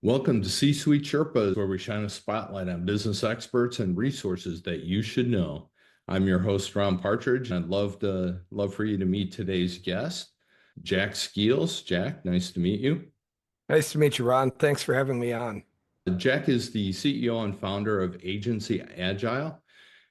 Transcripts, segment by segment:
Welcome to C-Suite Sherpas, where we shine a spotlight on business experts and resources that you should know. I'm your host, Ron Partridge, and I'd love for you to meet today's guest, Jack Skeels. Jack, nice to meet you. Nice to meet you, Ron. Thanks for having me on. Jack is the CEO and founder of AgencyAgile.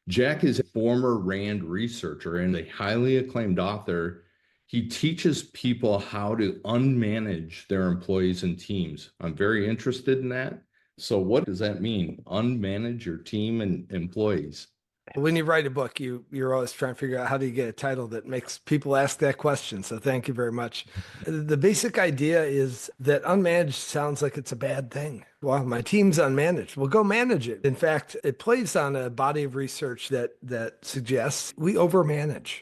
Jack is a former RAND researcher and a highly acclaimed author. He teaches people how to unmanage their employees and teams. I'm very interested in that. So, what does that mean? Unmanage your team and employees? When you write a book, you're always trying to figure out how do you get a title that makes people ask that question. So thank you very much. The basic idea is that unmanaged sounds like it's a bad thing. Well, my team's unmanaged. Well, go manage it. In fact, it plays on a body of research that suggests we overmanage.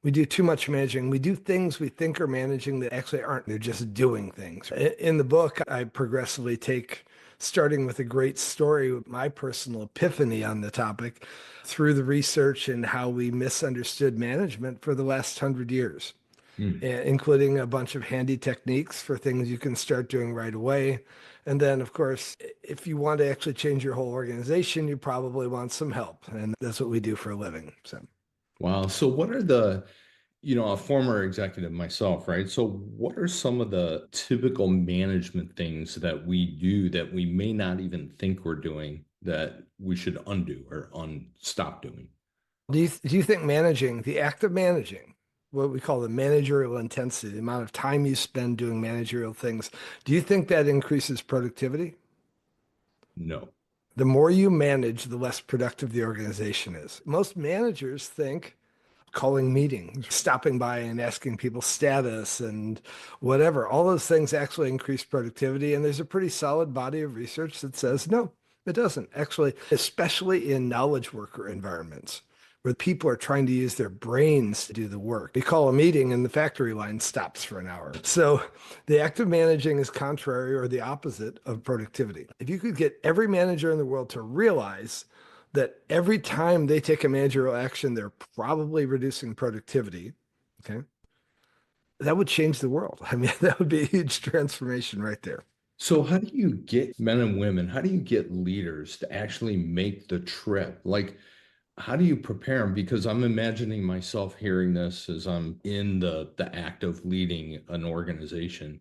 We do too much managing. We do things we think are managing that actually aren't. They're just doing things. In the book, I progressively take, starting with a great story, my personal epiphany on the topic, through the research and how we misunderstood management for the last 100 years, Hmm. including a bunch of handy techniques for things you can start doing right away. And then, of course, if you want to actually change your whole organization, you probably want some help. And that's what we do for a living. So. Wow. So, what are a former executive myself, right? So, what are some of the typical management things that we do that we may not even think we're doing that we should undo or stop doing? Do you think managing, the act of managing, what we call the managerial intensity, the amount of time you spend doing managerial things, do you think that increases productivity? No. The more you manage, the less productive the organization is. Most managers think calling meetings, stopping by and asking people status and whatever, all those things actually increase productivity. And there's a pretty solid body of research that says no, it doesn't actually, especially in knowledge worker environments where people are trying to use their brains to do the work. They call a meeting and the factory line stops for an hour. So the act of managing is contrary or the opposite of productivity. If you could get every manager in the world to realize that every time they take a managerial action, they're probably reducing productivity, okay? That would change the world. I mean, that would be a huge transformation right there. So, how do you get men and women, how do you get leaders to actually make the trip? Like, how do you prepare them? Because I'm imagining myself hearing this as I'm in the act of leading an organization,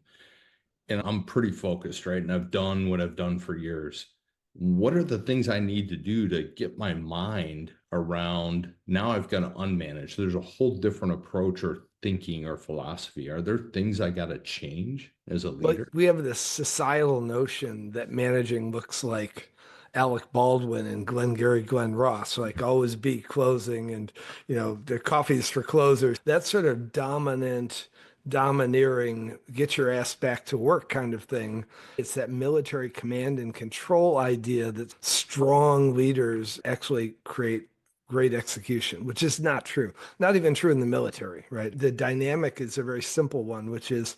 and I'm pretty focused, right? And I've done what I've done for years. What are the things I need to do to get my mind around now I've got to unmanage? There's a whole different approach or thinking or philosophy. Are there things I got to change as a But leader? we have this societal notion that managing looks like Alec Baldwin and Glengarry Glen Ross, like always be closing and, the coffee's for closers. That sort of domineering, get your ass back to work kind of thing. It's that military command and control idea that strong leaders actually create great execution, which is not true. Not even true in the military, right? The dynamic is a very simple one, which is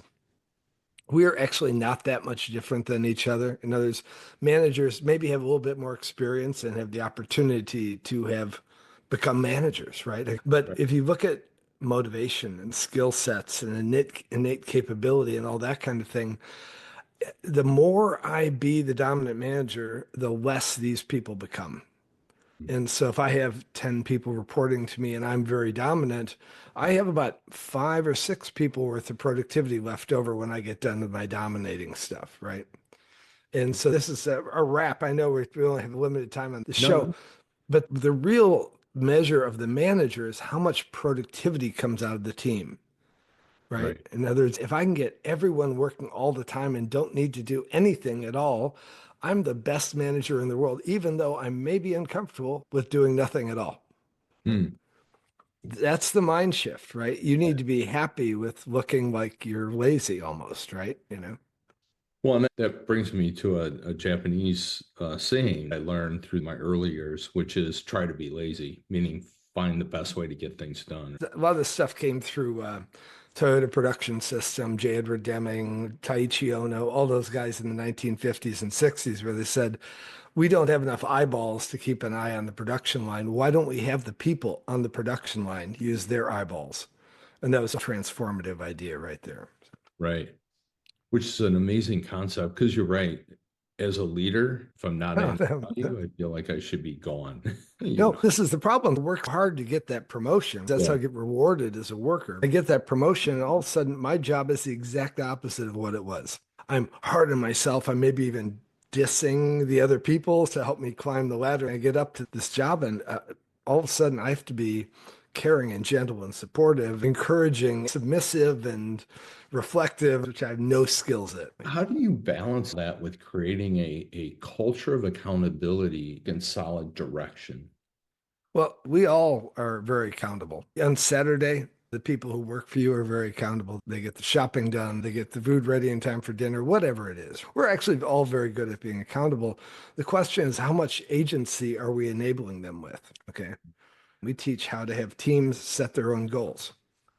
we're actually not that much different than each other. In other words, managers maybe have a little bit more experience and have the opportunity to have become managers, right? But Right. if you look at motivation and skill sets and innate capability and all that kind of thing, the more I be the dominant manager, the less these people become. And so if I have 10 people reporting to me and I'm very dominant, I have about 5 or 6 people worth of productivity left over when I get done with my dominating stuff, right? And so this is a wrap. I know we only have limited time on the No, show, no. but the real measure of the manager is how much productivity comes out of the team, right? Right. In other words, if I can get everyone working all the time and don't need to do anything at all, I'm the best manager in the world, even though I may be uncomfortable with doing nothing at all. Right? Hmm. That's the mind shift, right? You need to be happy with looking like you're lazy almost, right? Well, and that brings me to a Japanese saying I learned through my early years, which is try to be lazy, meaning find the best way to get things done. A lot of this stuff came through Toyota Production System, J. Edward Deming, Taiichi Ono, all those guys in the 1950s and 60s, where they said, we don't have enough eyeballs to keep an eye on the production line. Why don't we have the people on the production line use their eyeballs? And that was a transformative idea right there. Right. Which is an amazing concept because you're right. As a leader, if I'm not No, adding no, no. value, I feel like I should be gone. No, this is the problem. Work hard to get that promotion. That's how Yeah. I get rewarded as a worker. I get that promotion, and all of a sudden, my job is the exact opposite of what it was. I'm hard on myself. I'm maybe even dissing the other people to help me climb the ladder and get up to this job. And all of a sudden, I have to be caring and gentle and supportive, encouraging, submissive, and reflective, which I have no skills at. How do you balance that with creating a culture of accountability and solid direction? Well, we all are very accountable. On Saturday, the people who work for you are very accountable. They get the shopping done, they get the food ready in time for dinner, whatever it is. We're actually all very good at being accountable. The question is, how much agency are we enabling them with? Okay. We teach how to have teams set their own goals.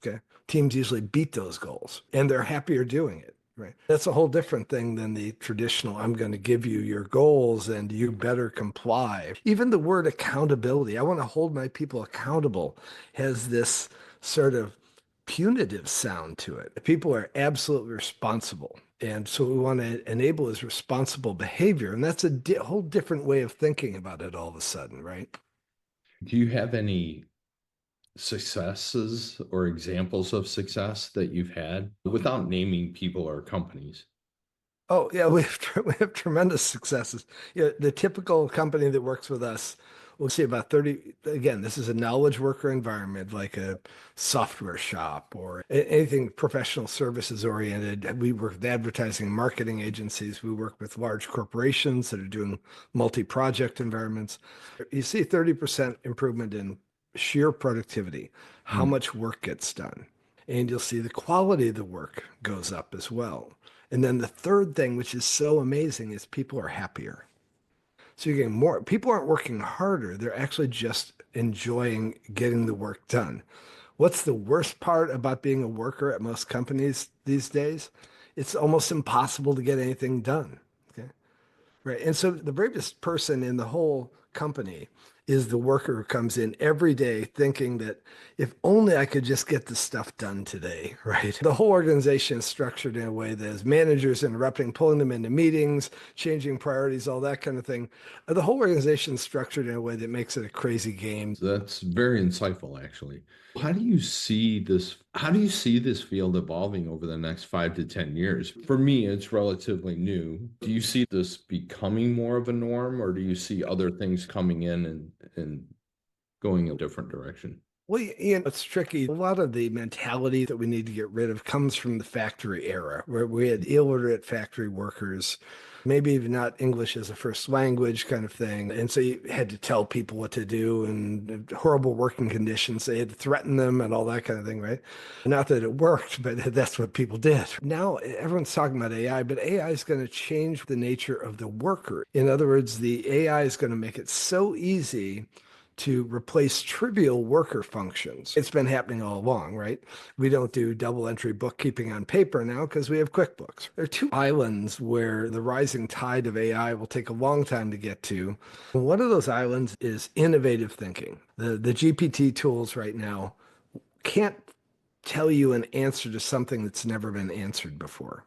Okay. Teams usually beat those goals and they're happier doing it. Right. That's a whole different thing than the traditional, I'm going to give you your goals and you better comply. Even the word accountability, I want to hold my people accountable, has this sort of punitive sound to it. People are absolutely responsible. And so what we want to enable is responsible behavior. And that's a whole different way of thinking about it all of a sudden, right? Do you have any successes or examples of success that you've had without naming people or companies? Oh, yeah, we have tremendous successes. The typical company that works with us, we'll see about 30, again, this is a knowledge worker environment, like a software shop or anything professional services oriented. We work with advertising and marketing agencies. We work with large corporations that are doing multi-project environments. You see 30% improvement in sheer productivity, how Hmm. much work gets done. And you'll see the quality of the work goes up as well. And then the third thing, which is so amazing, is people are happier. So you're getting more, people aren't working harder. They're actually just enjoying getting the work done. What's the worst part about being a worker at most companies these days? It's almost impossible to get anything done. Okay. Right. And so the bravest person in the whole company is the worker who comes in every day thinking that if only I could just get the stuff done today, right? The whole organization is structured in a way that is managers interrupting, pulling them into meetings, changing priorities, all that kind of thing. The whole organization is structured in a way that makes it a crazy game. That's very insightful, actually. How do you see this? How do you see this field evolving over the next 5 to 10 years? For me, it's relatively new. Do you see this becoming more of a norm, or do you see other things coming in and going a different direction? Well, it's tricky. A lot of the mentality that we need to get rid of comes from the factory era, where we had illiterate factory workers, maybe even not English as a first language kind of thing. And so you had to tell people what to do and horrible working conditions. They had to threaten them and all that kind of thing, right? Not that it worked, but that's what people did. Now everyone's talking about AI, but AI is going to change the nature of the worker. In other words, the AI is going to make it so easy to replace trivial worker functions. It's been happening all along, right? We don't do double entry bookkeeping on paper now because we have QuickBooks. There are two islands where the rising tide of AI will take a long time to get to. One of those islands is innovative thinking. The GPT tools right now can't tell you an answer to something that's never been answered before.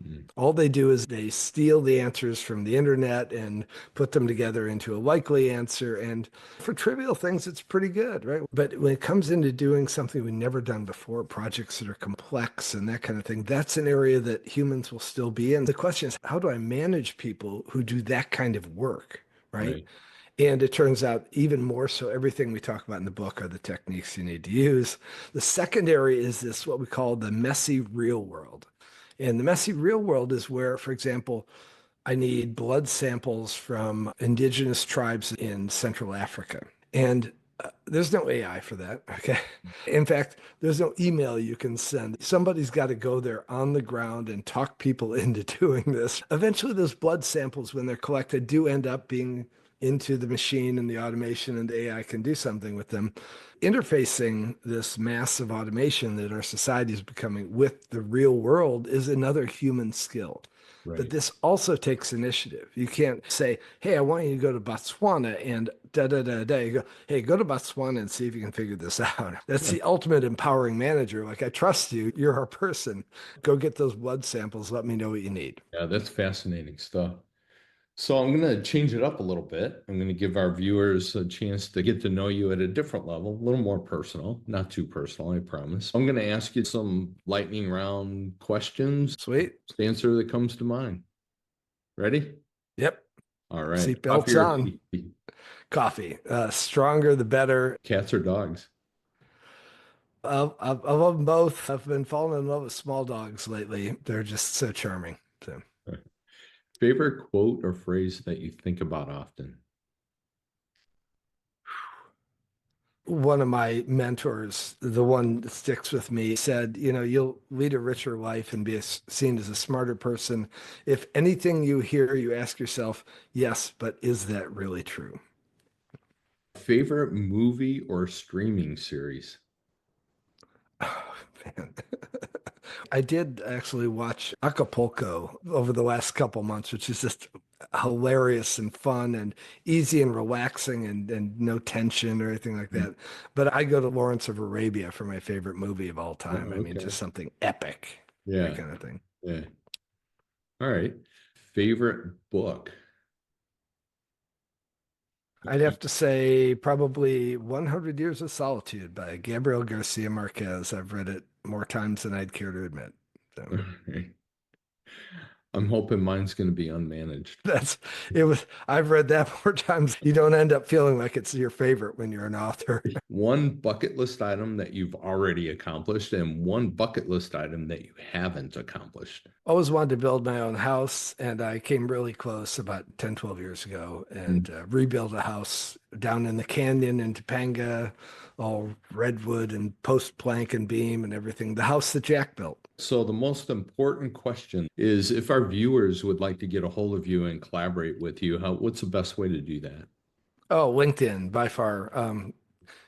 Mm. All they do is they steal the answers from the internet and put them together into a likely answer. And for trivial things, it's pretty good, right? But when it comes into doing something we've never done before, projects that are complex and that kind of thing, that's an area that humans will still be in. The question is, how do I manage people who do that kind of work, right? Right. And it turns out even more so, everything we talk about in the book are the techniques you need to use. The second area is this, what we call the messy real world. And the messy real world is where, for example, I need blood samples from indigenous tribes in Central Africa. And there's no AI for that. Okay. In fact, there's no email you can send. Somebody's got to go there on the ground and talk people into doing this. Eventually, those blood samples, when they're collected, do end up being into the machine and the automation, and the AI can do something with them. Interfacing this massive automation that our society is becoming with the real world is another human skill. But Right. this also takes initiative. You can't say, hey, I want you to go to Botswana and da da da da. You go, hey, go to Botswana and see if you can figure this out. That's the ultimate empowering manager. Like, I trust you. You're our person. Go get those blood samples. Let me know what you need. Yeah, that's fascinating stuff. So I'm going to change it up a little bit. I'm going to give our viewers a chance to get to know you at a different level, a little more personal, not too personal, I promise. I'm going to ask you some lightning round questions. Sweet. Just answer that comes to mind. Ready? Yep. All right. Coffee Seatbelts or on. tea? Coffee. Stronger the better. Cats or dogs? I love them both. I've been falling in love with small dogs lately. They're just so charming. So, Favorite quote or phrase that you think about often? one of my mentors, the one that sticks with me, said, you'll lead a richer life and be seen as a smarter person. If anything you hear, you ask yourself, yes, but is that really true? Favorite movie or streaming series? Oh, man. I did actually watch Acapulco over the last couple months, which is just hilarious and fun and easy and relaxing and no tension or anything like that. But I go to Lawrence of Arabia for my favorite movie of all time. I Oh, mean, okay. just something epic, that Yeah. kind of thing. Yeah. All right. Favorite book? You I'd keep. have to say probably 100 Years of Solitude by Gabriel Garcia Marquez. I've read it more times than I'd care to admit. So. I'm hoping mine's going to be unmanaged. I've read that more times. You don't end up feeling like it's your favorite when you're an author. One bucket list item that you've already accomplished and one bucket list item that you haven't accomplished. Always wanted to build my own house, and I came really close about 10, 12 years ago Mm. and rebuilt a house down in the canyon in Topanga, all redwood and post plank and beam and everything. The house that Jack built. So the most important question is if our viewers would like to get a hold of you and collaborate with you, what's the best way to do that? Oh, LinkedIn by far.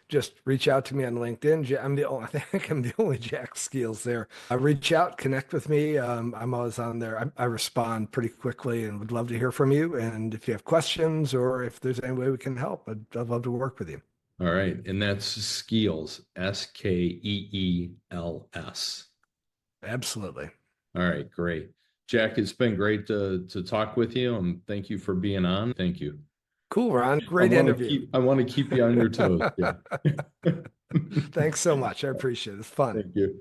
Just reach out to me on LinkedIn. I think I'm the only Jack Skeels there. Reach out, connect with me. I'm always on there. I respond pretty quickly and would love to hear from you. And if you have questions or if there's any way we can help, I'd love to work with you. All right. And that's Skeels, Skeels. Absolutely. All right, great. Jack, it's been great to talk with you, and thank you for being on. Thank you. Cool, Ron. Great interview. I want to keep you on your toes. Yeah. Thanks so much. I appreciate it. It's fun. Thank you.